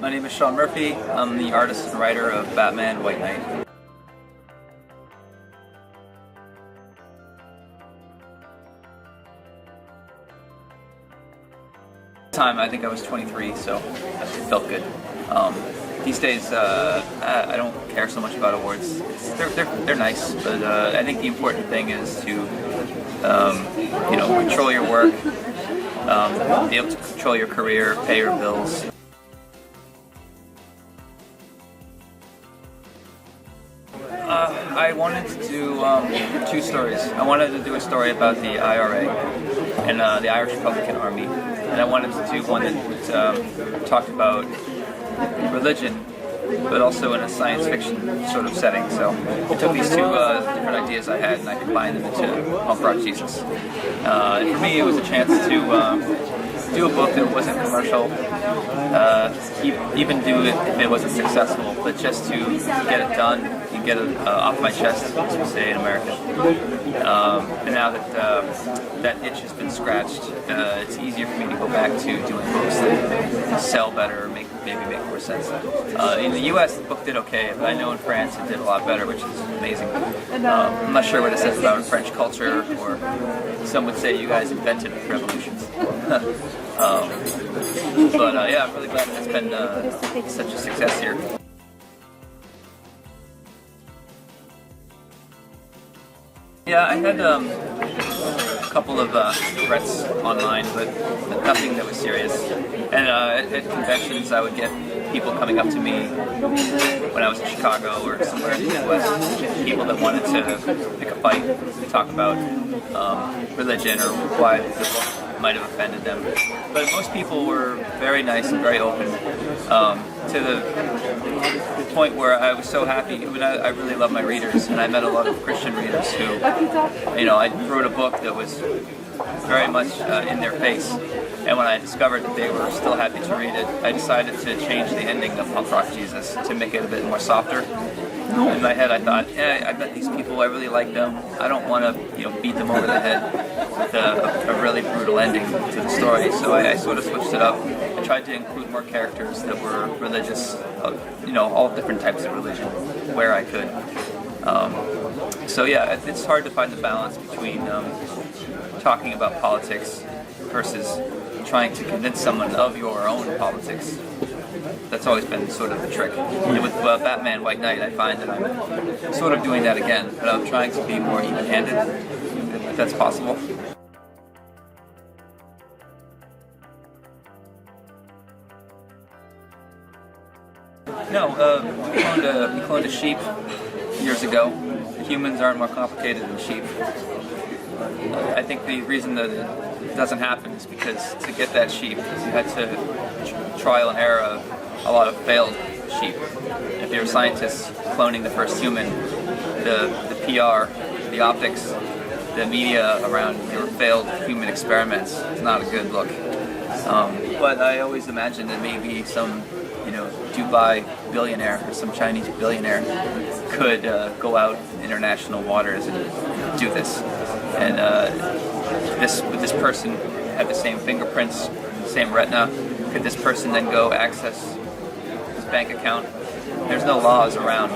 My name is Sean Murphy. I'm the artist and writer of Batman White Knight. Time, I think I was 23, so that felt good. These days, I don't care so much about awards. They're nice, but I think the important thing is to control your work, be able to control your career, pay your bills. I wanted to do two stories. I wanted to do a story about the IRA and the Irish Republican Army, and I wanted to do one that talked about religion, but also in a science fiction sort of setting. So I took these two different ideas I had and I combined them into Punk Rock Jesus. And for me, it was a chance to do a book that wasn't commercial, even do it if it wasn't successful, but just to get it done and get it off my chest, as we say in America. And now that that itch has been scratched, it's easier for me to go back to doing books that sell better or maybe make more sense. In the US, the book did okay, but I know in France it did a lot better, which is amazing. I'm not sure what it says about French culture, or some would say you guys invented revolutions. But yeah, I'm really glad it's been such a success here. Yeah, I had a couple of threats online, but nothing that was serious. And at conventions, I would get people coming up to me when I was in Chicago or somewhere in the Midwest, people that wanted to pick a fight, talk about religion or why the book might have offended them. But most people were very nice and very open, to the point where I was so happy. I mean, I really love my readers, and I met a lot of Christian readers who, I wrote a book that was very much in their face. And when I discovered that they were still happy to read it, I decided to change the ending of Punk Rock Jesus to make it a bit more softer. In my head, I thought, I bet these people, I really like them. I don't want to, beat them over the head with a really brutal ending to the story. So I sort of switched it up. I tried to include more characters that were religious, all different types of religion, where I could. So yeah, it's hard to find the balance between talking about politics versus trying to convince someone of your own politics. That's always been sort of the trick. And with Batman White Knight, I find that I'm sort of doing that again, but I'm trying to be more even-handed, if that's possible. No, we cloned a sheep years ago. Humans aren't more complicated than sheep. I think the reason that it doesn't happen is because to get that sheep, you had to trial and error of a lot of failed sheep. If you're a scientist cloning the first human, the PR, the optics, the media around your failed human experiments is not a good look. But I always imagined that maybe some Dubai billionaire or some Chinese billionaire could go out in international waters and do this. And would this person have the same fingerprints, same retina? Could this person then go access his bank account? There's no laws around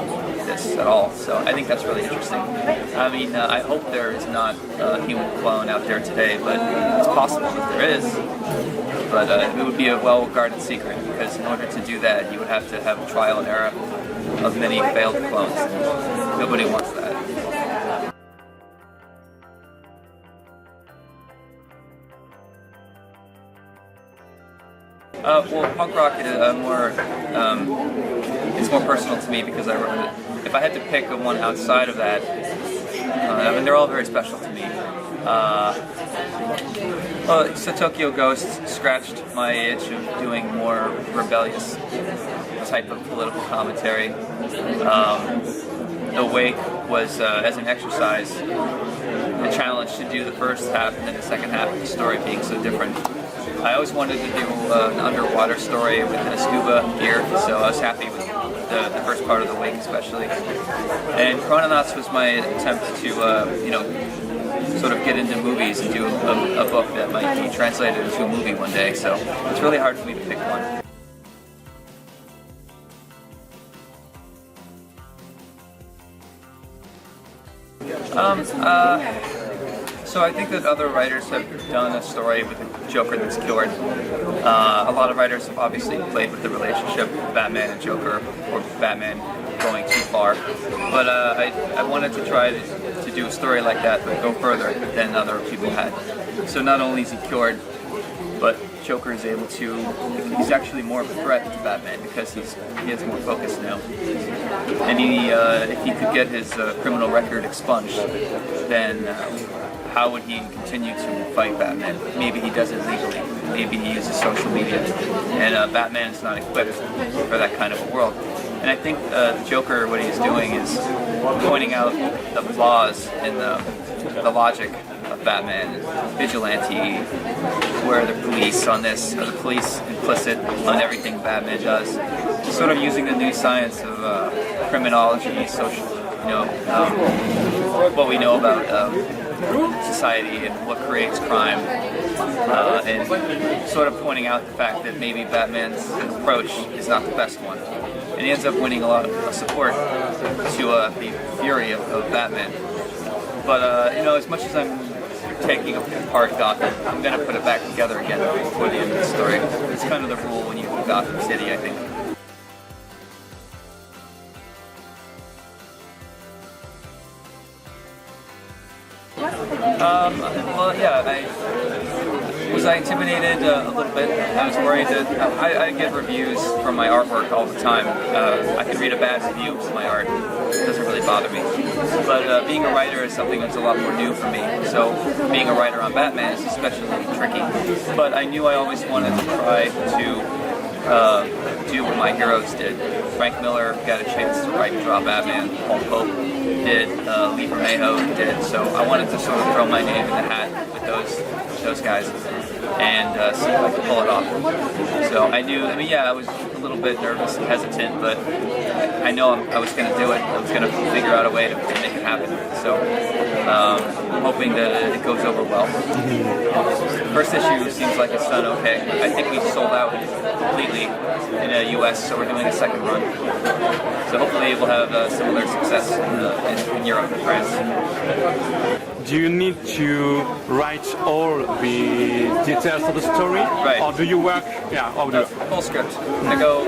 this at all, so I think that's really interesting. I mean, I hope there is not a human clone out there today, but it's possible that there is. But it would be a well-guarded secret, because in order to do that, you would have to have a trial and error of many failed clones. Nobody wants that. Well, punk rock is it's more personal to me because I wrote it. If I had to pick one outside of that, they're all very special to me. So Tokyo Ghost scratched my itch of doing more rebellious type of political commentary. The Wake was, as an exercise, a challenge to do the first half and then the second half of the story being so different. I always wanted to do an underwater story with a scuba gear, so I was happy with the first part of The Wake especially. And Chrononauts was my attempt to, sort of get into movies and do a book that might be translated into a movie one day, so it's really hard for me to pick one. So I think that other writers have done a story with a Joker that's cured. A lot of writers have obviously played with the relationship of Batman and Joker, or Batman going too far. But I wanted to try to do a story like that, but go further than other people had. So not only is he cured, but Joker is able to, he's actually more of a threat to Batman because he has more focus now. And if he could get his criminal record expunged, then how would he continue to fight Batman? Maybe he does it legally, maybe he uses social media, and Batman's not equipped for that kind of a world. And I think the Joker, what he's doing is pointing out the flaws in the logic of Batman, vigilante, where the police on this, or the police implicit on everything Batman does. Sort of using the new science of criminology, social, what we know about society and what creates crime, and sort of pointing out the fact that maybe Batman's approach is not the best one. And he ends up winning a lot of support to the fury of Batman. But as much as I'm taking apart Gotham, I'm going to put it back together again before the end of the story. It's kind of the rule when you do Gotham City, I think. Well, yeah, was I intimidated a little bit? I was worried that I get reviews from my artwork all the time. I can read a bad review of my art. It doesn't really bother me. But being a writer is something that's a lot more new for me. So being a writer on Batman is especially tricky. But I knew I always wanted to try to do what my heroes did. Frank Miller got a chance to write and draw Batman. Paul Pope did. Lee Bermejo did. So I wanted to sort of throw my name in the hat with those guys and see if I could pull it off. So I knew, I was a little bit nervous and hesitant, but I know I was going to do it. I was going to figure out a way to make it happen. So I'm hoping that it goes over well. First issue seems like it's done okay. I think we sold out completely in the US, so we're doing a second run. So hopefully we'll have similar success in Europe and France. Do you need to write all the details of the story? Right. Or do you work, full script. I go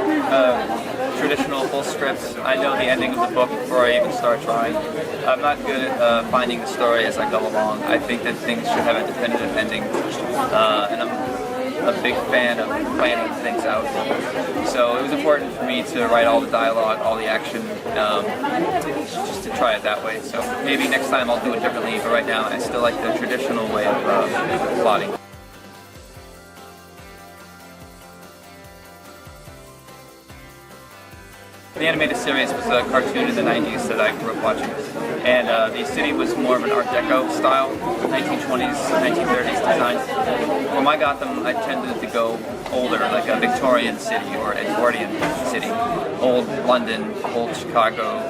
traditional full script. I know the ending of the book before I even start trying. I'm not good at finding the story as I go along. I think that things should have a definitive ending. And I'm a big fan of planning things out. So it was important for me to write all the dialogue, all the action, just to try it that way. So maybe next time I'll do it differently, but right now I still like the traditional way of plotting. The animated series was a cartoon in the 90s that I grew up watching. And the city was more of an Art Deco style, 1920s, 1930s design. For my Gotham, I tended to go older, like a Victorian city or Edwardian city. Old London, old Chicago,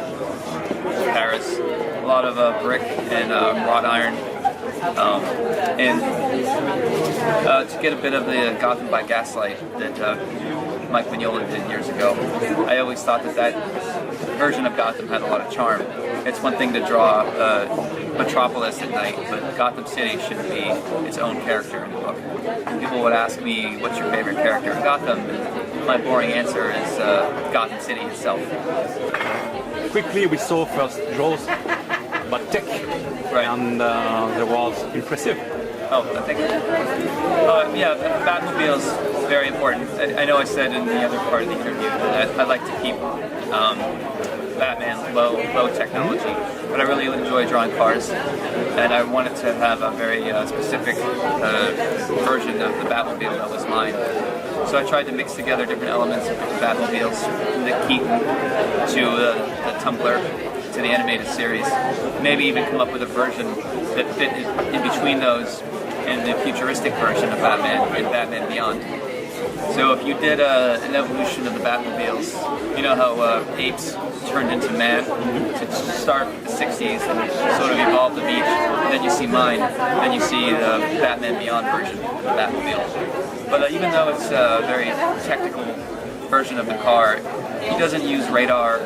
Paris, a lot of brick and wrought iron. To get a bit of the Gotham by Gaslight that Mike Mignola did years ago, I always thought that version of Gotham had a lot of charm. It's one thing to draw Metropolis at night, but Gotham City should be its own character in the book. People would ask me, what's your favorite character in Gotham? And my boring answer is Gotham City itself. Quickly, we saw first draws about tech, right. And there was impressive. Oh, thank you. Yeah, Batmobile's very important. I know I said in the other part of the interview that I'd like to keep Batman low technology, but I really enjoy drawing cars, and I wanted to have a very specific version of the Batmobile that was mine. So I tried to mix together different elements of the Batmobiles, from the Keaton to the Tumbler to the animated series. Maybe even come up with a version that fit in between those and the futuristic version of Batman and Batman Beyond. So if you did an evolution of the Batmobiles, you know how apes turned into man to start with the 60s and sort of evolve the beach, and then you see mine, then you see the Batman Beyond version of the Batmobile. But even though it's a very technical version of the car, he doesn't use radar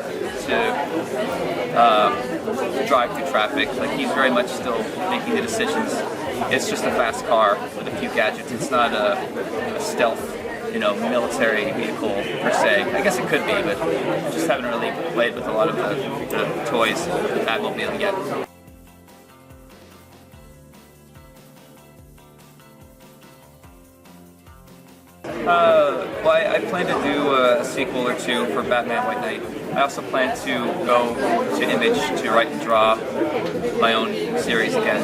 drive through traffic. Like, he's very much still making the decisions. It's just a fast car with a few gadgets. It's not a stealth, military vehicle per se. I guess it could be, but I just haven't really played with a lot of the toys the Batmobile yet. Well, I plan to do a sequel or two for Batman White Knight. I also plan to go to Image to write and draw my own series again.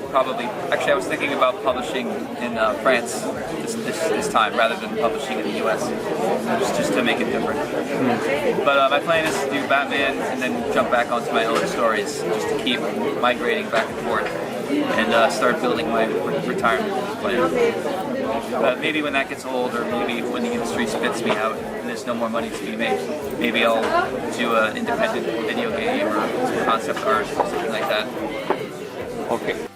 Probably, actually, I was thinking about publishing in France this time rather than publishing in the US, just to make it different. But my plan is to do Batman and then jump back onto my own stories, just to keep migrating back and forth and start building my retirement plan. Maybe when that gets old, or maybe when the industry spits me out and there's no more money to be made, maybe I'll do an independent video game or some concept art or something like that. Okay.